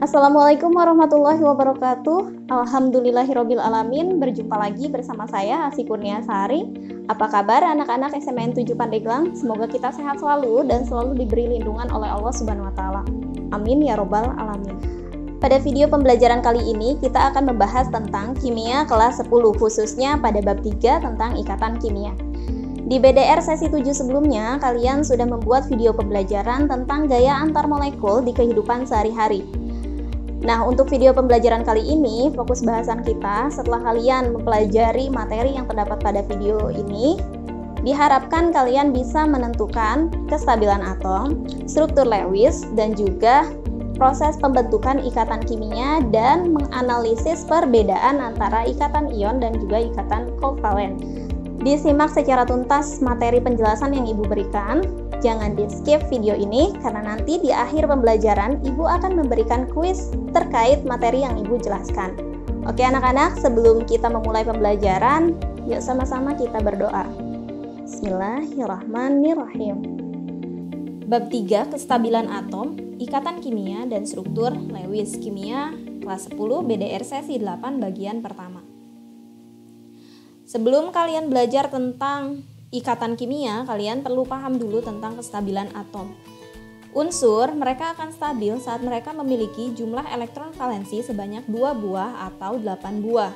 Assalamualaikum warahmatullahi wabarakatuh. Alhamdulillahirabbil alamin. Berjumpa lagi bersama saya Asy Kurniasari. Apa kabar anak-anak SMN 7 Pandeglang? Semoga kita sehat selalu dan selalu diberi lindungan oleh Allah Subhanahu wa taala. Amin ya robbal alamin. Pada video pembelajaran kali ini kita akan membahas tentang kimia kelas 10, khususnya pada bab 3 tentang ikatan kimia. Di BDR sesi 7 sebelumnya, kalian sudah membuat video pembelajaran tentang gaya antar molekul di kehidupan sehari-hari. Nah, untuk video pembelajaran kali ini, fokus bahasan kita setelah kalian mempelajari materi yang terdapat pada video ini, diharapkan kalian bisa menentukan kestabilan atom, struktur Lewis, dan juga proses pembentukan ikatan kimia dan menganalisis perbedaan antara ikatan ion dan juga ikatan kovalen. Disimak secara tuntas materi penjelasan yang Ibu berikan. Jangan di-skip video ini karena nanti di akhir pembelajaran Ibu akan memberikan kuis terkait materi yang Ibu jelaskan. Oke anak-anak, sebelum kita memulai pembelajaran, yuk sama-sama kita berdoa. Bismillahirrahmanirrahim. Bab 3, kestabilan atom, ikatan kimia dan struktur Lewis. Kimia kelas 10 BDR sesi 8 bagian pertama. Sebelum kalian belajar tentang ikatan kimia, kalian perlu paham dulu tentang kestabilan atom. Unsur mereka akan stabil saat mereka memiliki jumlah elektron valensi sebanyak 2 buah atau 8 buah.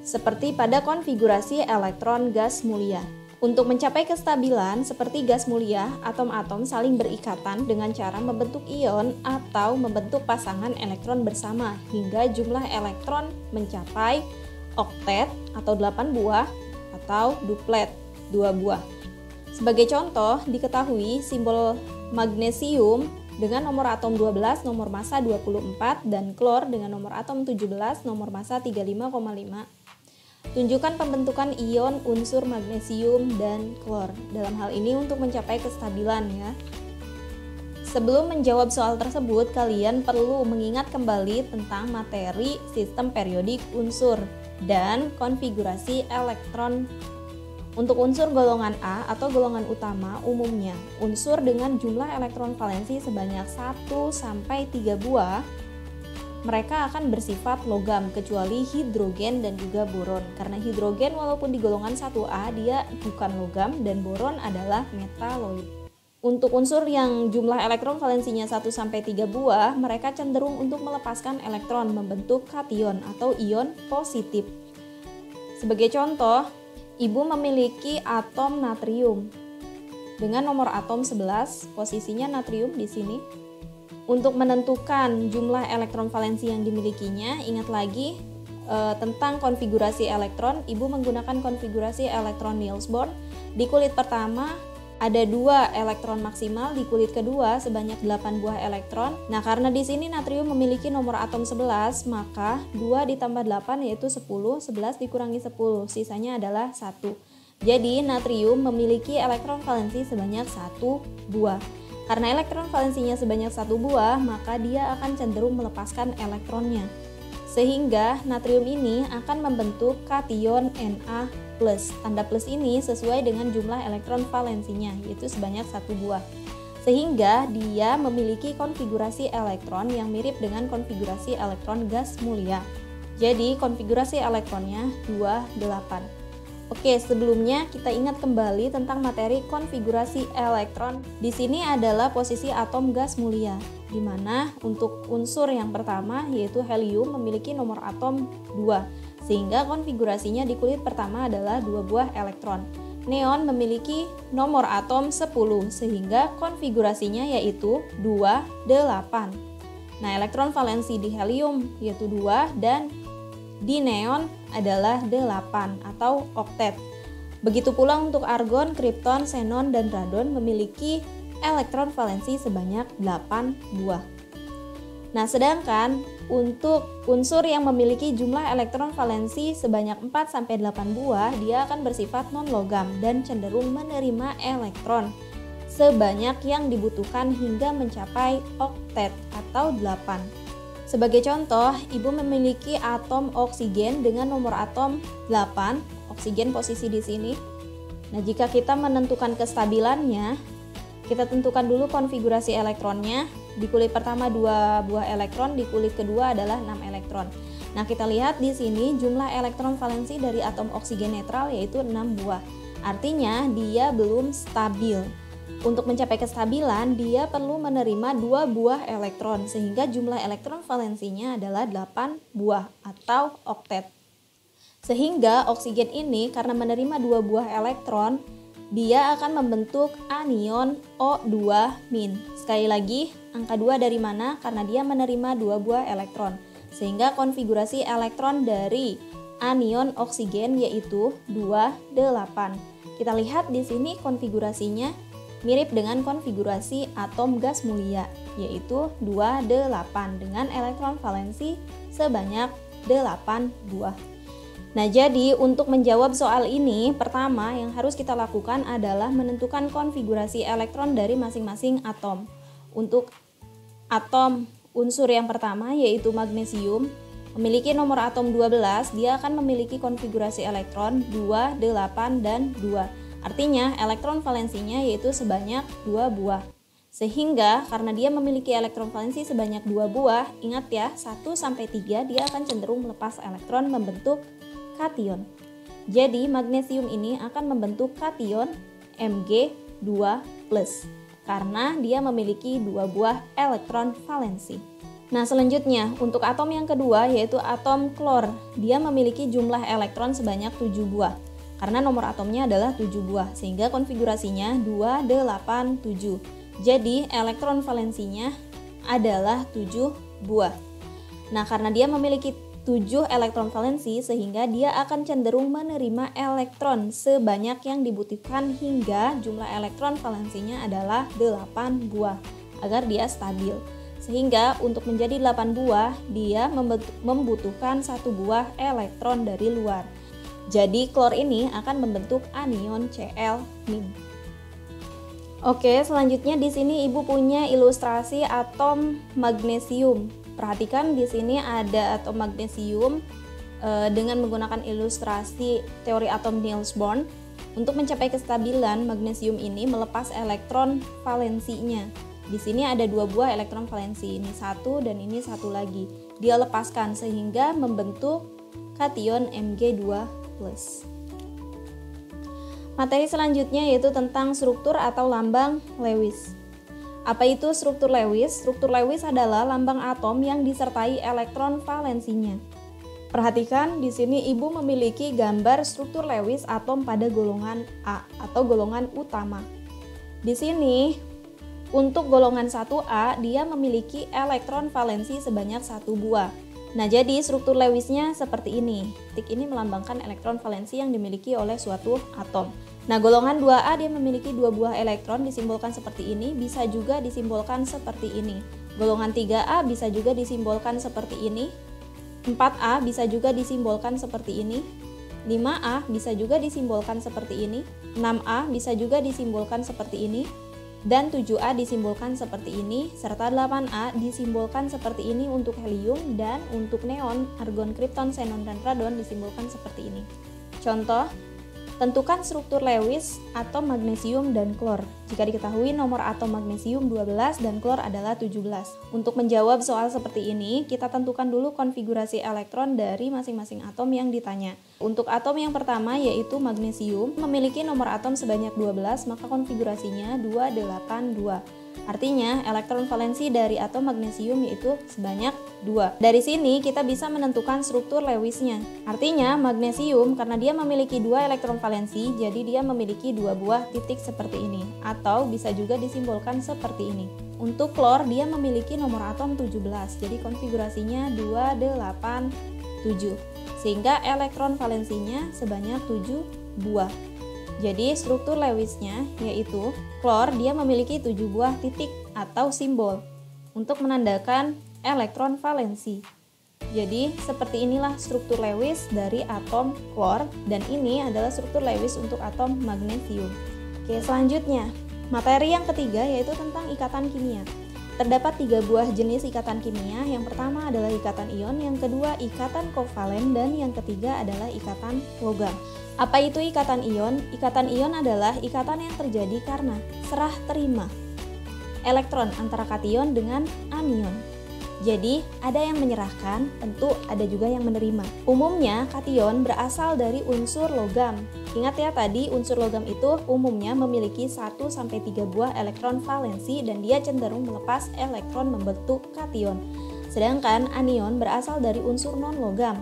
Seperti pada konfigurasi elektron gas mulia. Untuk mencapai kestabilan seperti gas mulia, atom-atom saling berikatan dengan cara membentuk ion atau membentuk pasangan elektron bersama hingga jumlah elektron mencapai oktet atau 8 buah atau duplet 2 buah. Sebagai contoh, diketahui simbol magnesium dengan nomor atom 12, nomor massa 24, dan klor dengan nomor atom 17, nomor massa 35,5. Tunjukkan pembentukan ion unsur magnesium dan klor. Dalam hal ini untuk mencapai kestabilan ya. Sebelum menjawab soal tersebut, kalian perlu mengingat kembali tentang materi sistem periodik unsur dan konfigurasi elektron. Untuk unsur golongan A atau golongan utama, umumnya unsur dengan jumlah elektron valensi sebanyak 1-3 buah, mereka akan bersifat logam kecuali hidrogen dan juga boron. Karena hidrogen walaupun di golongan 1A dia bukan logam dan boron adalah metaloid. Untuk unsur yang jumlah elektron valensinya 1-3 buah, mereka cenderung untuk melepaskan elektron membentuk kation atau ion positif. Sebagai contoh, Ibu memiliki atom natrium dengan nomor atom 11, posisinya natrium di sini. Untuk menentukan jumlah elektron valensi yang dimilikinya, ingat lagi tentang konfigurasi elektron, Ibu menggunakan konfigurasi elektron Niels Bohr. Di kulit pertama ada 2 elektron maksimal, di kulit kedua sebanyak 8 buah elektron. Nah, karena di sini natrium memiliki nomor atom 11, maka 2 ditambah 8 yaitu 10, 11 dikurangi 10, sisanya adalah 1. Jadi, natrium memiliki elektron valensi sebanyak 1 buah. Karena elektron valensinya sebanyak 1 buah, maka dia akan cenderung melepaskan elektronnya. Sehingga natrium ini akan membentuk kation Na+. Tanda plus ini sesuai dengan jumlah elektron valensinya, yaitu sebanyak 1 buah. Sehingga dia memiliki konfigurasi elektron yang mirip dengan konfigurasi elektron gas mulia. Jadi konfigurasi elektronnya 28. Oke, sebelumnya kita ingat kembali tentang materi konfigurasi elektron. Di sini adalah posisi atom gas mulia, di mana untuk unsur yang pertama yaitu helium memiliki nomor atom 2, sehingga konfigurasinya di kulit pertama adalah 2 buah elektron. Neon memiliki nomor atom 10, sehingga konfigurasinya yaitu 28. Nah, elektron valensi di helium yaitu 2 dan di neon adalah 8 atau oktet. Begitu pula untuk argon, kripton, xenon, dan radon memiliki elektron valensi sebanyak 8 buah. Nah, sedangkan untuk unsur yang memiliki jumlah elektron valensi sebanyak 4-8 buah, dia akan bersifat non-logam dan cenderung menerima elektron sebanyak yang dibutuhkan hingga mencapai oktet atau 8. Sebagai contoh, Ibu memiliki atom oksigen dengan nomor atom 8, oksigen posisi di sini. Nah, jika kita menentukan kestabilannya, Kita tentukan dulu konfigurasi elektronnya. Di kulit pertama 2 buah elektron, di kulit kedua adalah 6 elektron. Nah, kita lihat di sini jumlah elektron valensi dari atom oksigen netral yaitu 6 buah. Artinya dia belum stabil. Untuk mencapai kestabilan, dia perlu menerima 2 buah elektron sehingga jumlah elektron valensinya adalah 8 buah atau oktet. Sehingga oksigen ini karena menerima 2 buah elektron, dia akan membentuk anion O2-. Sekali lagi, angka 2 dari mana? Karena dia menerima 2 buah elektron. Sehingga konfigurasi elektron dari anion oksigen yaitu 28. Kita lihat di sini konfigurasinya mirip dengan konfigurasi atom gas mulia, yaitu 28 dengan elektron valensi sebanyak 8 buah. Nah, jadi untuk menjawab soal ini, pertama yang harus kita lakukan adalah menentukan konfigurasi elektron dari masing-masing atom. Untuk atom unsur yang pertama yaitu magnesium, memiliki nomor atom 12, dia akan memiliki konfigurasi elektron 2, 8, dan 2. Artinya elektron valensinya yaitu sebanyak 2 buah. Sehingga karena dia memiliki elektron valensi sebanyak 2 buah, ingat ya, 1-3 dia akan cenderung melepas elektron membentuk kation. Jadi magnesium ini akan membentuk kation Mg2+, karena dia memiliki 2 buah elektron valensi. Nah, selanjutnya untuk atom yang kedua yaitu atom klor. Dia memiliki jumlah elektron sebanyak 7 buah. Karena nomor atomnya adalah 7 buah, sehingga konfigurasinya 2, 8, 7. Jadi elektron valensinya adalah 7 buah. Nah, karena dia memiliki 7 elektron valensi sehingga dia akan cenderung menerima elektron sebanyak yang dibutuhkan hingga jumlah elektron valensinya adalah 8 buah agar dia stabil. Sehingga untuk menjadi 8 buah dia membutuhkan 1 buah elektron dari luar. Jadi klor ini akan membentuk anion Cl-. Oke, selanjutnya di sini Ibu punya ilustrasi atom magnesium. Perhatikan di sini ada atom magnesium dengan menggunakan ilustrasi teori atom Niels Bohr. Untuk mencapai kestabilan, magnesium ini melepas elektron valensinya. Di sini ada 2 buah elektron valensi, ini 1 dan ini 1 lagi. Dia lepaskan sehingga membentuk kation Mg2+. Materi selanjutnya yaitu tentang struktur atau lambang Lewis. Apa itu struktur Lewis? Struktur Lewis adalah lambang atom yang disertai elektron valensinya. Perhatikan di sini Ibu memiliki gambar struktur Lewis atom pada golongan A atau golongan utama. Di sini untuk golongan 1A dia memiliki elektron valensi sebanyak 1 buah. Nah, jadi struktur Lewisnya seperti ini. Titik ini melambangkan elektron valensi yang dimiliki oleh suatu atom. Nah, golongan 2A dia memiliki 2 buah elektron disimbolkan seperti ini, bisa juga disimbolkan seperti ini. Golongan 3A bisa juga disimbolkan seperti ini. 4A bisa juga disimbolkan seperti ini. 5A bisa juga disimbolkan seperti ini. 6A bisa juga disimbolkan seperti ini. Dan 7A disimbolkan seperti ini, serta 8A disimbolkan seperti ini untuk helium, dan untuk neon, argon, kripton, xenon, dan radon disimbolkan seperti ini. Contoh, tentukan struktur Lewis atom magnesium dan klor. Jika diketahui nomor atom magnesium 12 dan klor adalah 17. Untuk menjawab soal seperti ini, kita tentukan dulu konfigurasi elektron dari masing-masing atom yang ditanya. Untuk atom yang pertama yaitu magnesium, memiliki nomor atom sebanyak 12, maka konfigurasinya 282. Artinya, elektron valensi dari atom magnesium yaitu sebanyak 2. Dari sini kita bisa menentukan struktur Lewisnya. Artinya, magnesium karena dia memiliki 2 elektron valensi, jadi dia memiliki 2 buah titik seperti ini. Atau bisa juga disimbolkan seperti ini. Untuk klor, dia memiliki nomor atom 17, jadi konfigurasinya 287. Sehingga elektron valensinya sebanyak 7 buah. Jadi struktur Lewisnya yaitu klor dia memiliki 7 buah titik atau simbol untuk menandakan elektron valensi. Jadi seperti inilah struktur Lewis dari atom klor, dan ini adalah struktur Lewis untuk atom magnesium. Oke, selanjutnya materi yang ketiga yaitu tentang ikatan kimia. Terdapat 3 buah jenis ikatan kimia. Yang pertama adalah ikatan ion, yang kedua ikatan kovalen, dan yang ketiga adalah ikatan logam. Apa itu ikatan ion? Ikatan ion adalah ikatan yang terjadi karena serah terima elektron antara kation dengan anion. Jadi, ada yang menyerahkan, tentu ada juga yang menerima. Umumnya, kation berasal dari unsur logam. Ingat ya tadi, unsur logam itu umumnya memiliki 1-3 buah elektron valensi dan dia cenderung melepas elektron membentuk kation. Sedangkan anion berasal dari unsur non-logam,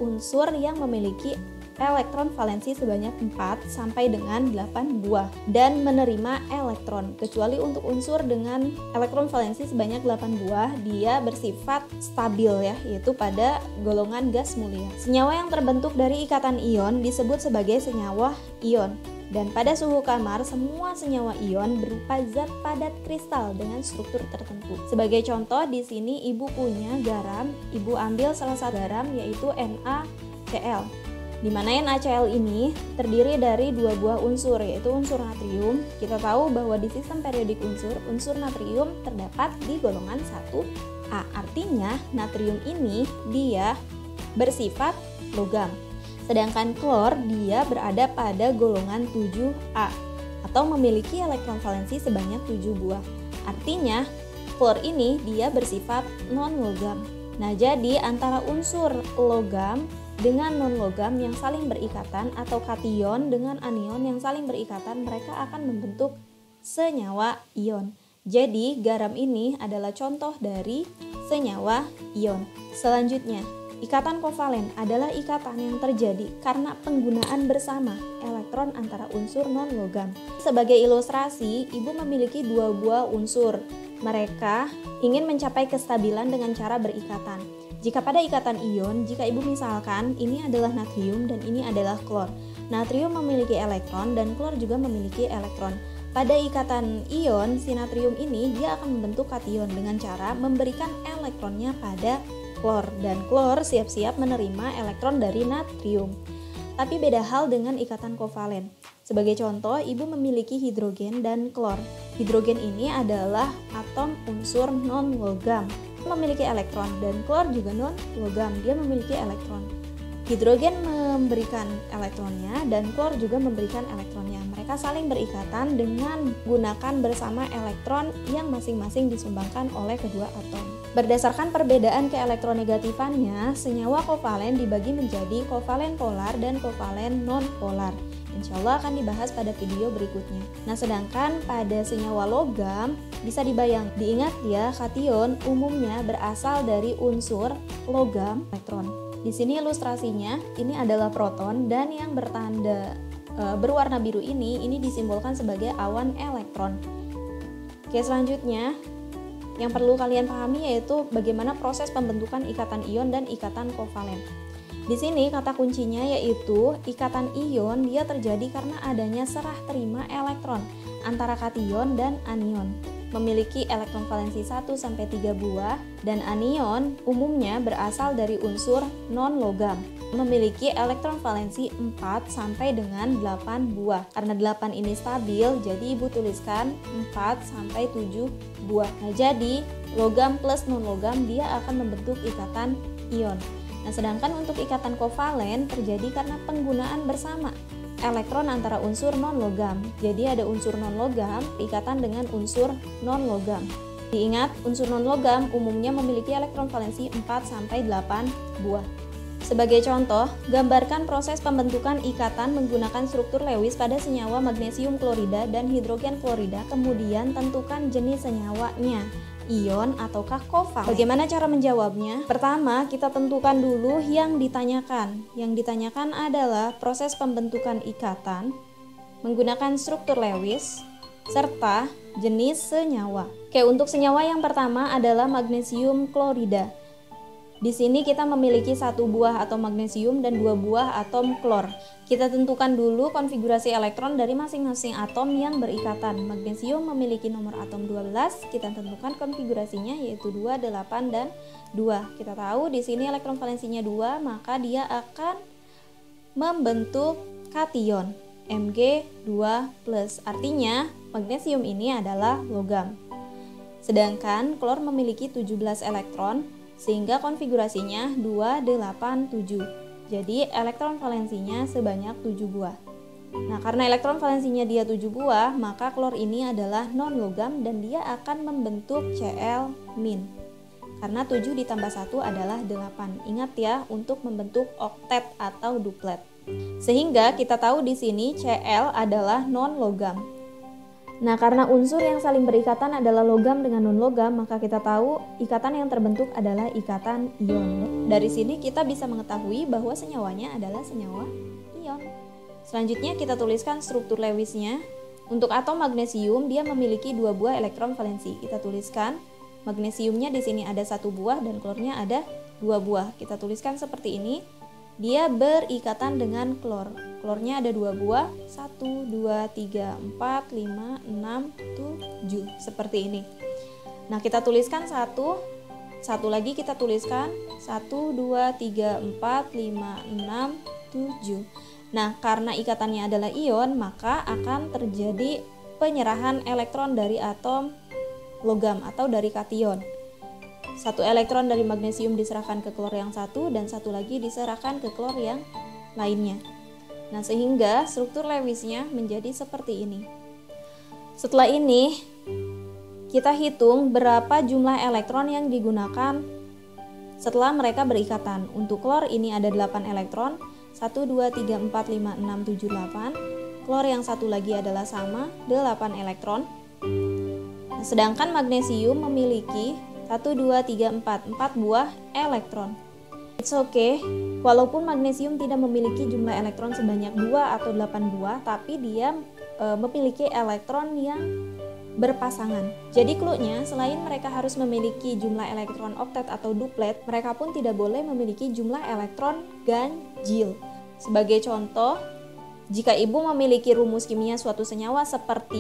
unsur yang memiliki elektron valensi sebanyak 4 sampai dengan 8 buah dan menerima elektron. Kecuali untuk unsur dengan elektron valensi sebanyak 8 buah, dia bersifat stabil ya, yaitu pada golongan gas mulia. Senyawa yang terbentuk dari ikatan ion disebut sebagai senyawa ion. Dan pada suhu kamar, semua senyawa ion berupa zat padat kristal dengan struktur tertentu. Sebagai contoh, di sini ibu punya garam, ibu ambil salah satu garam yaitu NaCl. Di mana NaCl ini terdiri dari 2 buah unsur, yaitu unsur natrium. Kita tahu bahwa di sistem periodik unsur natrium terdapat di golongan 1A. Artinya natrium ini dia bersifat logam. Sedangkan klor dia berada pada golongan 7A atau memiliki elektron valensi sebanyak 7 buah. Artinya klor ini dia bersifat non-logam. Nah, jadi antara unsur logam dengan non-logam yang saling berikatan atau kation dengan anion yang saling berikatan, mereka akan membentuk senyawa ion. Jadi garam ini adalah contoh dari senyawa ion. Selanjutnya, ikatan kovalen adalah ikatan yang terjadi karena penggunaan bersama elektron antara unsur non-logam. Sebagai ilustrasi, ibu memiliki 2 buah unsur. Mereka ingin mencapai kestabilan dengan cara berikatan. Jika pada ikatan ion, jika ibu misalkan ini adalah natrium dan ini adalah klor. Natrium memiliki elektron dan klor juga memiliki elektron. Pada ikatan ion, si natrium ini dia akan membentuk kation dengan cara memberikan elektronnya pada klor, dan klor siap-siap menerima elektron dari natrium. Tapi beda hal dengan ikatan kovalen. Sebagai contoh, ibu memiliki hidrogen dan klor. Hidrogen ini adalah atom unsur non-logam, memiliki elektron, dan klor juga non-logam, dia memiliki elektron. Hidrogen memberikan elektronnya dan klor juga memberikan elektronnya. Mereka saling berikatan dengan menggunakan bersama elektron yang masing-masing disumbangkan oleh kedua atom. Berdasarkan perbedaan keelektronegatifannya, senyawa kovalen dibagi menjadi kovalen polar dan kovalen non-polar. Insya Allah akan dibahas pada video berikutnya. Nah, sedangkan pada senyawa logam bisa diingat ya, kation umumnya berasal dari unsur logam elektron. Di sini ilustrasinya, ini adalah proton dan yang bertanda berwarna biru ini disimbolkan sebagai awan elektron. Oke, selanjutnya yang perlu kalian pahami yaitu bagaimana proses pembentukan ikatan ion dan ikatan kovalen. Di sini kata kuncinya yaitu ikatan ion dia terjadi karena adanya serah terima elektron antara kation dan anion. Memiliki elektron valensi 1-3 buah dan anion umumnya berasal dari unsur non-logam. Memiliki elektron valensi 4 sampai dengan 8 buah. Karena 8 ini stabil, jadi ibu tuliskan 4 sampai 7 buah. Nah, jadi logam plus non-logam dia akan membentuk ikatan ion. Nah, sedangkan untuk ikatan kovalen terjadi karena penggunaan bersama elektron antara unsur non-logam. Jadi ada unsur non-logam ikatan dengan unsur non-logam. Diingat, unsur non-logam umumnya memiliki elektron valensi 4-8 buah. Sebagai contoh, gambarkan proses pembentukan ikatan menggunakan struktur Lewis pada senyawa magnesium klorida dan hidrogen klorida, kemudian tentukan jenis senyawanya, ion ataukah kovalen. Bagaimana cara menjawabnya? Pertama, kita tentukan dulu yang ditanyakan. Yang ditanyakan adalah proses pembentukan ikatan menggunakan struktur Lewis serta jenis senyawa. Oke, untuk senyawa yang pertama adalah magnesium klorida. Di sini kita memiliki 1 buah atom magnesium dan 2 buah atom klor. Kita tentukan dulu konfigurasi elektron dari masing-masing atom yang berikatan. Magnesium memiliki nomor atom 12, kita tentukan konfigurasinya yaitu 2, 8, dan 2. Kita tahu di sini elektron valensinya 2, maka dia akan membentuk kation Mg2+. Artinya magnesium ini adalah logam. Sedangkan klor memiliki 17 elektron, sehingga konfigurasinya 2, 8, 7. Jadi elektron valensinya sebanyak 7 buah. Nah, karena elektron valensinya dia 7 buah, maka klor ini adalah non-logam dan dia akan membentuk Cl-. Karena 7 ditambah 1 adalah 8. Ingat ya, untuk membentuk oktet atau duplet. Sehingga kita tahu di sini Cl adalah non-logam. Nah, karena unsur yang saling berikatan adalah logam dengan non-logam, maka kita tahu ikatan yang terbentuk adalah ikatan ion. Dari sini kita bisa mengetahui bahwa senyawanya adalah senyawa ion. Selanjutnya kita tuliskan struktur Lewisnya. Untuk atom magnesium dia memiliki 2 buah elektron valensi. Kita tuliskan magnesiumnya di sini ada 1 buah dan klornya ada 2 buah. Kita tuliskan seperti ini. Dia berikatan dengan klor. Klornya ada 2 buah. 1, 2, 3, 4, 5, 6, 7. Seperti ini. Nah, kita tuliskan satu lagi kita tuliskan 1, 2, 3, 4, 5, 6, 7. Nah, karena ikatannya adalah ion, maka akan terjadi penyerahan elektron dari atom logam atau dari kation. 1 elektron dari magnesium diserahkan ke klor yang satu dan 1 lagi diserahkan ke klor yang lainnya. Nah, sehingga struktur Lewisnya menjadi seperti ini. Setelah ini, kita hitung berapa jumlah elektron yang digunakan setelah mereka berikatan. Untuk klor ini ada 8 elektron. 1, 2, 3, 4, 5, 6, 7, 8. Klor yang satu lagi adalah sama, 8 elektron. Nah, sedangkan magnesium memiliki 1, 2, 3, 4 buah elektron. It's okay, walaupun magnesium tidak memiliki jumlah elektron sebanyak 2 atau 8 buah, tapi dia memiliki elektron yang berpasangan. Jadi clue-nya, selain mereka harus memiliki jumlah elektron oktet atau duplet, mereka pun tidak boleh memiliki jumlah elektron ganjil. Sebagai contoh, jika ibu memiliki rumus kimia suatu senyawa seperti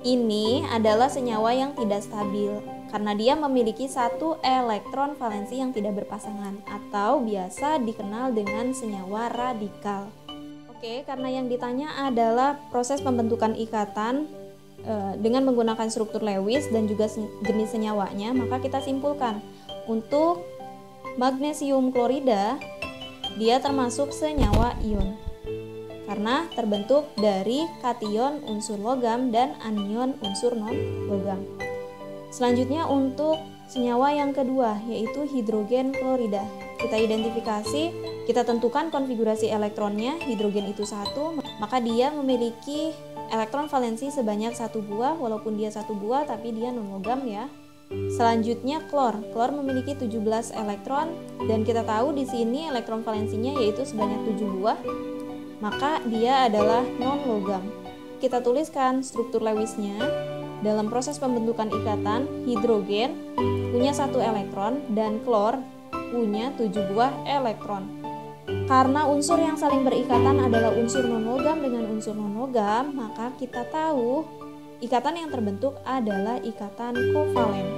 ini adalah senyawa yang tidak stabil karena dia memiliki 1 elektron valensi yang tidak berpasangan atau biasa dikenal dengan senyawa radikal. Oke, karena yang ditanya adalah proses pembentukan ikatan dengan menggunakan struktur Lewis dan juga jenis senyawanya, maka kita simpulkan untuk magnesium klorida dia termasuk senyawa ion karena terbentuk dari kation unsur logam dan anion unsur non-logam. Selanjutnya untuk senyawa yang kedua yaitu hidrogen klorida. Kita identifikasi, kita tentukan konfigurasi elektronnya, hidrogen itu 1, maka dia memiliki elektron valensi sebanyak 1 buah, walaupun dia 1 buah tapi dia non-logam ya. Selanjutnya klor memiliki 17 elektron dan kita tahu di sini elektron valensinya yaitu sebanyak 7 buah, maka dia adalah non-logam. Kita tuliskan struktur Lewisnya. Dalam proses pembentukan ikatan, hidrogen punya 1 elektron dan klor punya 7 buah elektron. Karena unsur yang saling berikatan adalah unsur non-logam dengan unsur non-logam, maka kita tahu ikatan yang terbentuk adalah ikatan kovalen.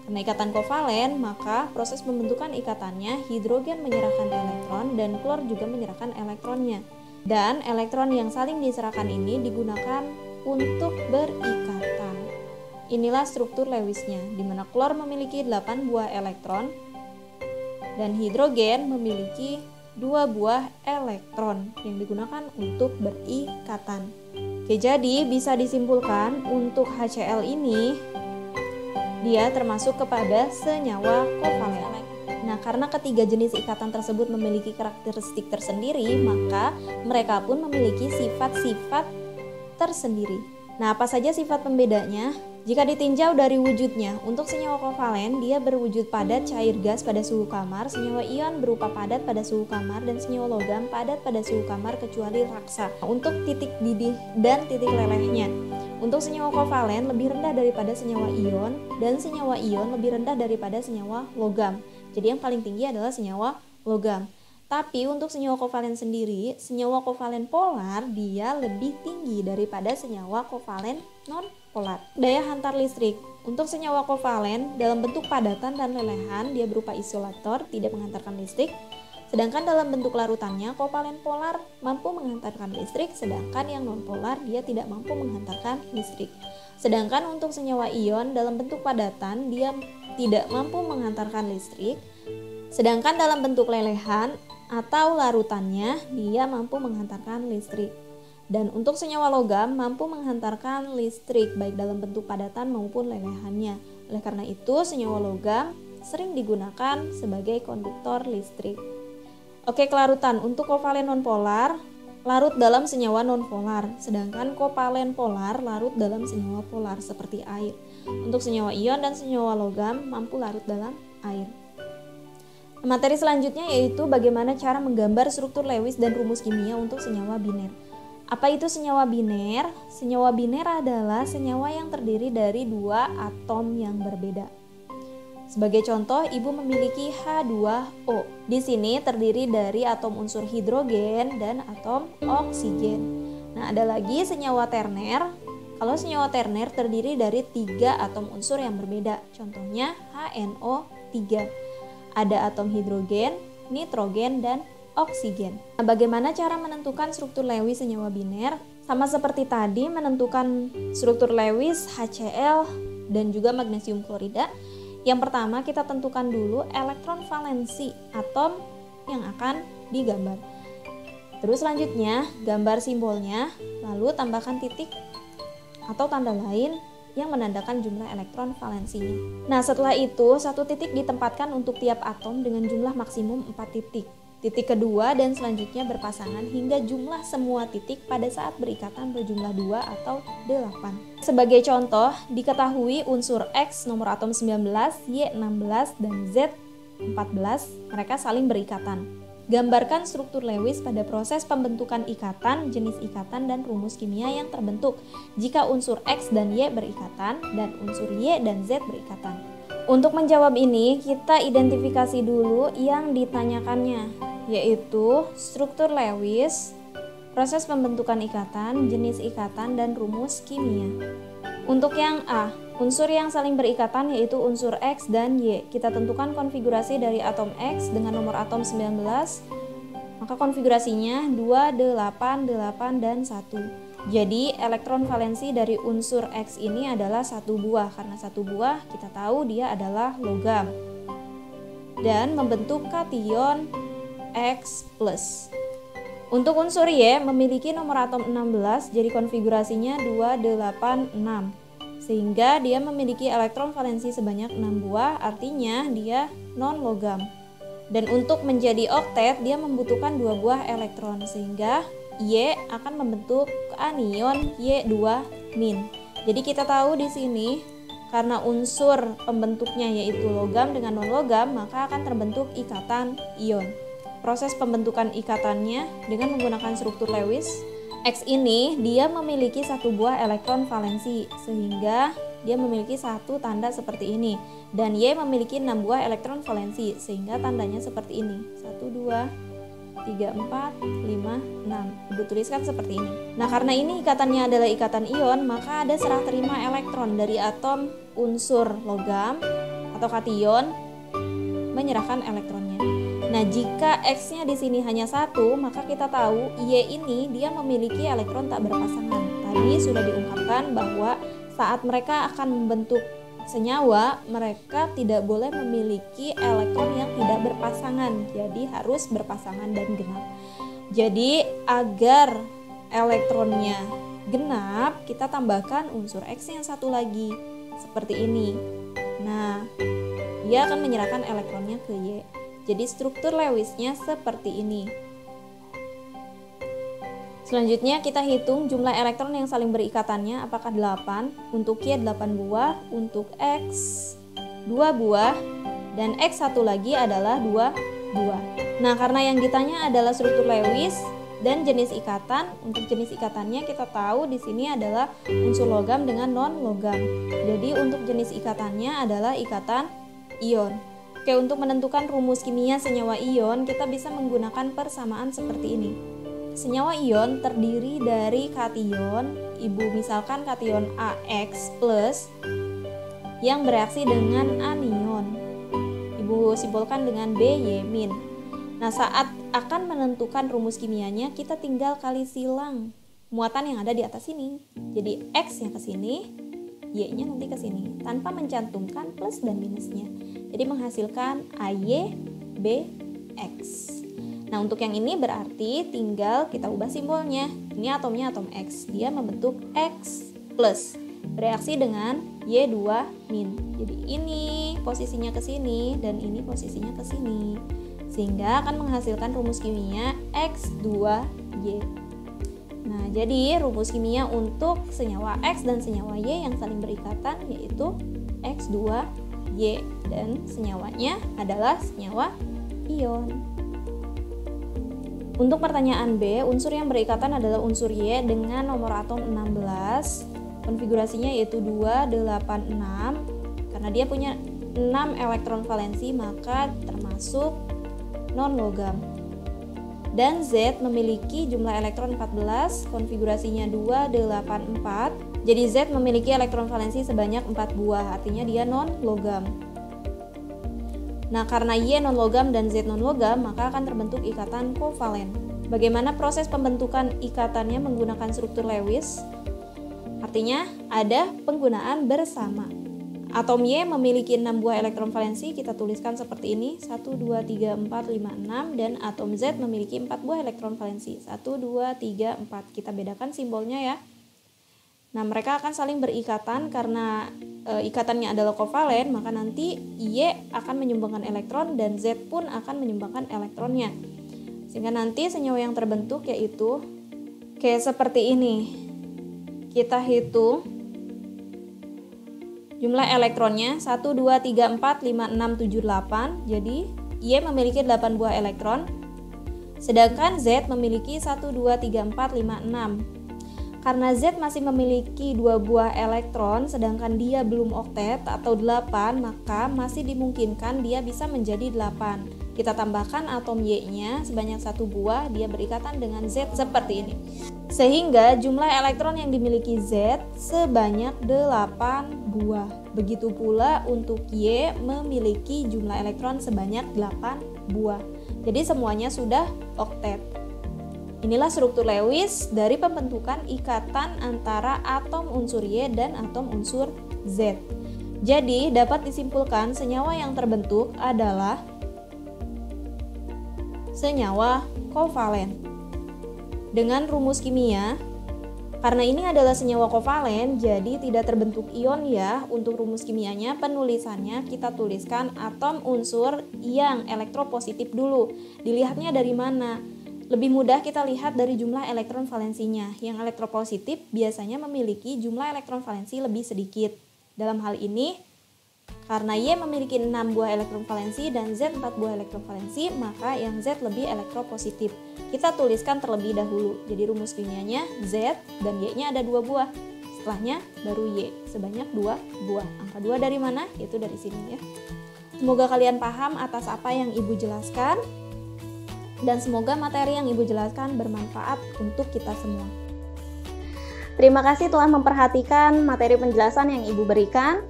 Karena ikatan kovalen, maka proses pembentukan ikatannya hidrogen menyerahkan elektron dan klor juga menyerahkan elektronnya. Dan elektron yang saling diserahkan ini digunakan untuk berikatan. Inilah struktur Lewisnya, di mana klor memiliki 8 buah elektron dan hidrogen memiliki 2 buah elektron yang digunakan untuk berikatan. Oke, jadi bisa disimpulkan untuk HCl ini dia termasuk kepada senyawa kovalen. Nah, karena ketiga jenis ikatan tersebut memiliki karakteristik tersendiri, maka mereka pun memiliki sifat-sifat tersendiri. Nah, apa saja sifat pembedanya? Jika ditinjau dari wujudnya, untuk senyawa kovalen dia berwujud padat cair gas pada suhu kamar, senyawa ion berupa padat pada suhu kamar, dan senyawa logam padat pada suhu kamar kecuali raksa. Untuk titik didih dan titik lelehnya, untuk senyawa kovalen lebih rendah daripada senyawa ion, dan senyawa ion lebih rendah daripada senyawa logam. Jadi yang paling tinggi adalah senyawa logam. Tapi untuk senyawa kovalen sendiri, senyawa kovalen polar dia lebih tinggi daripada senyawa kovalen non-polar. Daya hantar listrik. Untuk senyawa kovalen dalam bentuk padatan dan lelehan dia berupa isolator, tidak menghantarkan listrik. Sedangkan dalam bentuk larutannya, kovalen polar mampu menghantarkan listrik, sedangkan yang non-polar dia tidak mampu menghantarkan listrik. Sedangkan untuk senyawa ion dalam bentuk padatan dia tidak mampu menghantarkan listrik, Sedangkan dalam bentuk lelehan atau larutannya, dia mampu menghantarkan listrik. Dan untuk senyawa logam mampu menghantarkan listrik baik dalam bentuk padatan maupun lelehannya. Oleh karena itu, senyawa logam sering digunakan sebagai konduktor listrik. Oke, kelarutan. Untuk kovalen nonpolar, larut dalam senyawa nonpolar, sedangkan kovalen polar larut dalam senyawa polar seperti air. Untuk senyawa ion dan senyawa logam mampu larut dalam air. Materi selanjutnya yaitu bagaimana cara menggambar struktur Lewis dan rumus kimia untuk senyawa biner. Apa itu senyawa biner? Senyawa biner adalah senyawa yang terdiri dari dua atom yang berbeda. Sebagai contoh, ibu memiliki H2O. Di sini terdiri dari atom unsur hidrogen dan atom oksigen. Nah, ada lagi senyawa terner. Kalau senyawa terner terdiri dari 3 atom unsur yang berbeda. Contohnya HNO3. Ada atom hidrogen, nitrogen, dan oksigen. Nah, bagaimana cara menentukan struktur Lewis senyawa biner? Sama seperti tadi menentukan struktur Lewis HCl dan juga magnesium klorida. Yang pertama kita tentukan dulu elektron valensi atom yang akan digambar. Terus selanjutnya gambar simbolnya, lalu tambahkan titik atau tanda lain yang menandakan jumlah elektron valensinya. Nah, setelah itu satu titik ditempatkan untuk tiap atom dengan jumlah maksimum 4 titik. Titik kedua dan selanjutnya berpasangan hingga jumlah semua titik pada saat berikatan berjumlah 2 atau 8. Sebagai contoh, diketahui unsur X nomor atom 19, Y 16, dan Z 14 mereka saling berikatan. Gambarkan struktur Lewis pada proses pembentukan ikatan, jenis ikatan, dan rumus kimia yang terbentuk jika unsur X dan Y berikatan dan unsur Y dan Z berikatan. Untuk menjawab ini, kita identifikasi dulu yang ditanyakannya, yaitu struktur Lewis, proses pembentukan ikatan, jenis ikatan, dan rumus kimia. Untuk yang A, unsur yang saling berikatan yaitu unsur X dan Y. Kita tentukan konfigurasi dari atom X dengan nomor atom 19, maka konfigurasinya 2, 8, 8, dan 1. Jadi elektron valensi dari unsur X ini adalah 1 buah, karena 1 buah kita tahu dia adalah logam. Dan membentuk kation X+. Untuk unsur Y memiliki nomor atom 16, jadi konfigurasinya 2, 8, 6. Sehingga dia memiliki elektron valensi sebanyak 6 buah, artinya dia non-logam. Dan untuk menjadi oktet, dia membutuhkan 2 buah elektron, sehingga Y akan membentuk anion Y2-. Jadi kita tahu di sini, karena unsur pembentuknya yaitu logam dengan non-logam, maka akan terbentuk ikatan ion. Proses pembentukan ikatannya dengan menggunakan struktur Lewis, X ini dia memiliki 1 buah elektron valensi sehingga dia memiliki satu tanda seperti ini, dan Y memiliki 6 buah elektron valensi sehingga tandanya seperti ini, 1, 2, 3, 4, 5, 6. Ibu tuliskan seperti ini. Nah, karena ini ikatannya adalah ikatan ion, maka ada serah terima elektron dari atom unsur logam atau kation menyerahkan elektronnya. Nah, jika X-nya di sini hanya 1, maka kita tahu Y ini dia memiliki elektron tak berpasangan. Tadi sudah diungkapkan bahwa saat mereka akan membentuk senyawa, mereka tidak boleh memiliki elektron yang tidak berpasangan. Jadi harus berpasangan dan genap. Jadi agar elektronnya genap, kita tambahkan unsur X yang 1 lagi. Seperti ini. Nah, dia akan menyerahkan elektronnya ke Y. Jadi struktur Lewisnya seperti ini. Selanjutnya kita hitung jumlah elektron yang saling berikatannya, apakah 8, untuk Y 8 buah, untuk X 2 buah, dan X 1 lagi adalah 2 buah. Nah, karena yang ditanya adalah struktur Lewis dan jenis ikatan, untuk jenis ikatannya kita tahu di sini adalah unsur logam dengan non-logam. Jadi untuk jenis ikatannya adalah ikatan ion. Oke, untuk menentukan rumus kimia senyawa ion, kita bisa menggunakan persamaan seperti ini. Senyawa ion terdiri dari kation, ibu misalkan kation AX+, yang bereaksi dengan anion. Ibu simbolkan dengan BY-. Nah, saat akan menentukan rumus kimianya, kita tinggal kali silang muatan yang ada di atas ini. Jadi X-nya ke sini, Y-nya nanti ke sini, tanpa mencantumkan plus dan minusnya. Jadi menghasilkan AY BX. Nah, untuk yang ini berarti tinggal kita ubah simbolnya. Ini atomnya atom X, dia membentuk X plus, bereaksi dengan Y2-. Jadi ini posisinya ke sini dan ini posisinya ke sini. Sehingga akan menghasilkan rumus kimia X2Y. Nah, jadi rumus kimia untuk senyawa X dan senyawa Y yang saling berikatan yaitu X2Y, dan senyawanya adalah senyawa ion. Untuk pertanyaan B, unsur yang berikatan adalah unsur Y dengan nomor atom 16. Konfigurasinya yaitu 286. Karena dia punya 6 elektron valensi, maka termasuk non-logam. Dan Z memiliki jumlah elektron 14, konfigurasinya 284. Jadi Z memiliki elektron valensi sebanyak 4 buah, artinya dia non-logam. Nah, karena Y non-logam dan Z non-logam, maka akan terbentuk ikatan kovalen. Bagaimana proses pembentukan ikatannya menggunakan struktur Lewis? Artinya ada penggunaan bersama. Atom Y memiliki 6 buah elektron valensi, kita tuliskan seperti ini, 1, 2, 3, 4, 5, 6. Dan atom Z memiliki 4 buah elektron valensi, 1, 2, 3, 4. Kita bedakan simbolnya ya. Nah, mereka akan saling berikatan karena ikatannya adalah kovalen, maka nanti Y akan menyumbangkan elektron dan Z pun akan menyumbangkan elektronnya. Sehingga nanti senyawa yang terbentuk yaitu kayak seperti ini. Kita hitung jumlah elektronnya 1, 2, 3, 4, 5, 6, 7, 8. Jadi Y memiliki 8 buah elektron. Sedangkan Z memiliki 1, 2, 3, 4, 5, 6. Karena Z masih memiliki 2 buah elektron sedangkan dia belum oktet atau 8, maka masih dimungkinkan dia bisa menjadi 8. Kita tambahkan atom Y-nya sebanyak 1 buah, dia berikatan dengan Z seperti ini. Sehingga jumlah elektron yang dimiliki Z sebanyak 8 buah. Begitu pula untuk Y memiliki jumlah elektron sebanyak 8 buah. Jadi semuanya sudah oktet. Inilah struktur Lewis dari pembentukan ikatan antara atom unsur Y dan atom unsur Z. Jadi dapat disimpulkan senyawa yang terbentuk adalah senyawa kovalen. Dengan rumus kimia, karena ini adalah senyawa kovalen, jadi tidak terbentuk ion ya. Untuk rumus kimianya, penulisannya kita tuliskan atom unsur yang elektropositif dulu. Dilihatnya dari mana? Lebih mudah kita lihat dari jumlah elektron valensinya. Yang elektropositif biasanya memiliki jumlah elektron valensi lebih sedikit. Dalam hal ini, karena Y memiliki 6 buah elektron valensi dan Z 4 buah elektron valensi, maka yang Z lebih elektropositif. Kita tuliskan terlebih dahulu. Jadi rumus kimianya Z dan Y-nya ada 2 buah. Setelahnya baru Y sebanyak 2 buah. Angka 2 dari mana? Itu dari sini ya. Semoga kalian paham atas apa yang Ibu jelaskan. Dan semoga materi yang Ibu jelaskan bermanfaat untuk kita semua. Terima kasih telah memperhatikan materi penjelasan yang Ibu berikan.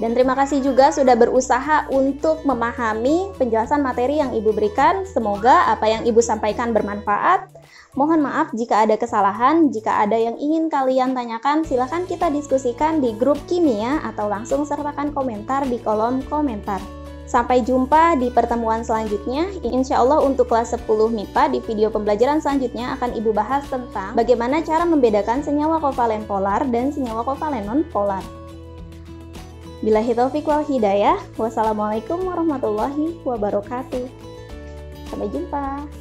Dan terima kasih juga sudah berusaha untuk memahami penjelasan materi yang Ibu berikan. Semoga apa yang Ibu sampaikan bermanfaat. Mohon maaf jika ada kesalahan. Jika ada yang ingin kalian tanyakan, silakan kita diskusikan di grup kimia atau langsung sertakan komentar di kolom komentar. Sampai jumpa di pertemuan selanjutnya. Insya Allah untuk kelas 10 MIPA di video pembelajaran selanjutnya akan Ibu bahas tentang bagaimana cara membedakan senyawa kovalen polar dan senyawa kovalen non-polar. Billahi taufiq wal hidayah. Wassalamualaikum warahmatullahi wabarakatuh. Sampai jumpa.